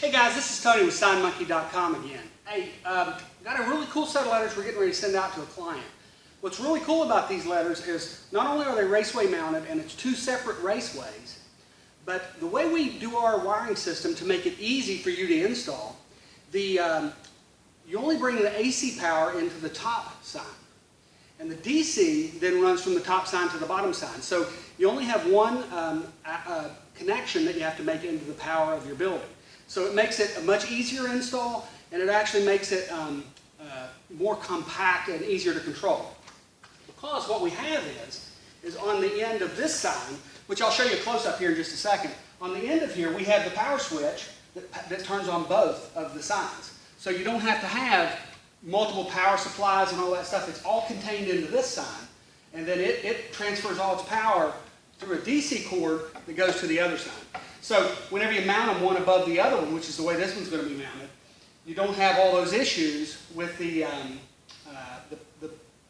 Hey guys, this is Tony with SignMonkey.com again. Hey, got a really cool set of letters we're getting ready to send out to a client. What's really cool about these letters is not only are they Raceway mounted and it's two separate raceways, but the way we do our wiring system to make it easy for you to install, you only bring the AC power into the top sign. And the DC then runs from the top sign to the bottom sign. So you only have one connection that you have to make into the power of your building. So it makes it a much easier install, and it actually makes it more compact and easier to control. Because what we have is on the end of this sign, which I'll show you a close-up here in just a second, on the end of here we have the power switch that turns on both of the signs. So you don't have to have multiple power supplies and all that stuff. It's all contained into this sign, and then it transfers all its power through a DC cord that goes to the other sign. So whenever you mount them one above the other one, which is the way this one's going to be mounted, you don't have all those issues with the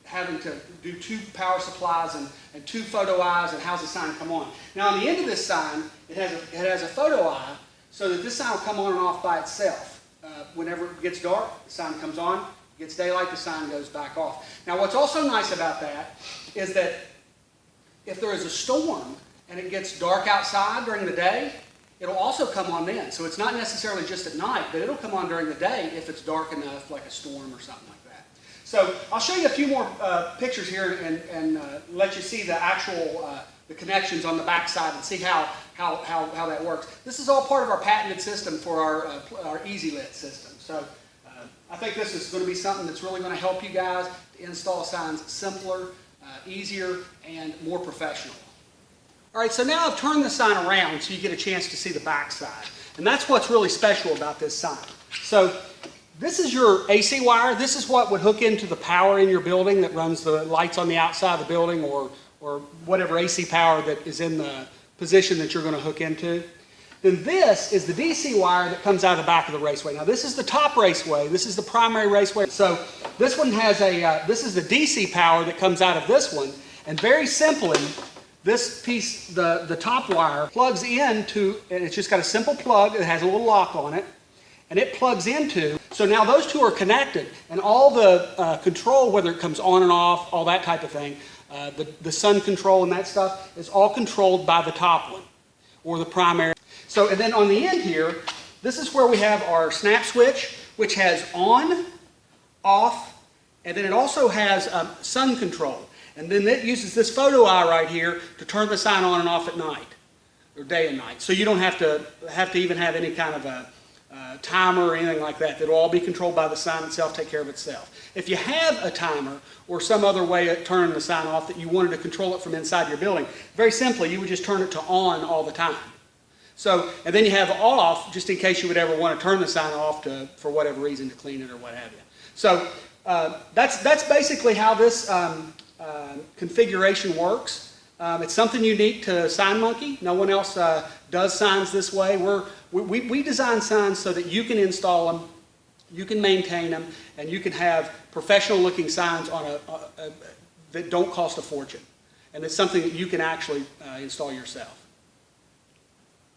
having to do two power supplies and two photo eyes and how's the sign come on. Now on the end of this sign, it has a photo eye so that this sign will come on and off by itself. Whenever it gets dark, the sign comes on. Gets daylight, the sign goes back off. Now what's also nice about that is that if there is a storm and it gets dark outside during the day, it'll also come on then. So it's not necessarily just at night, but it'll come on during the day if it's dark enough, like a storm or something like that. So I'll show you a few more pictures here and let you see the actual the connections on the back side and see how that works. This is all part of our patented system for our EasyLit system. So I think this is going to be something that's really going to help you guys to install signs simpler, easier, and more professional. All right, so now I've turned the sign around so you get a chance to see the back side. And that's what's really special about this sign. So this is your AC wire. This is what would hook into the power in your building that runs the lights on the outside of the building or whatever AC power that is in the position that you're going to hook into. Then this is the DC wire that comes out of the back of the raceway. Now this is the top raceway. This is the primary raceway. So this one has this is the DC power that comes out of this one. And very simply, this piece, the top wire, plugs into, and it's just got a simple plug that has a little lock on it. And it plugs into, so now those two are connected. And all the control, whether it comes on and off, all that type of thing, the sun control and that stuff, is all controlled by the top one, or the primary. So, and then on the end here, this is where we have our snap switch, which has on, off, and then it also has sun control. And then it uses this photo eye right here to turn the sign on and off at night, or day and night. So you don't have to even have any kind of a timer or anything like that. It'll all be controlled by the sign itself, take care of itself. If you have a timer or some other way of turning the sign off that you wanted to control it from inside your building, very simply, you would just turn it to on all the time. So, and then you have off, just in case you would ever want to turn the sign off for whatever reason, to clean it or what have you. So that's basically how this configuration works. It's something unique to SignMonkey. No one else does signs this way. We design signs so that you can install them, you can maintain them, and you can have professional looking signs on that don't cost a fortune. And it's something that you can actually install yourself.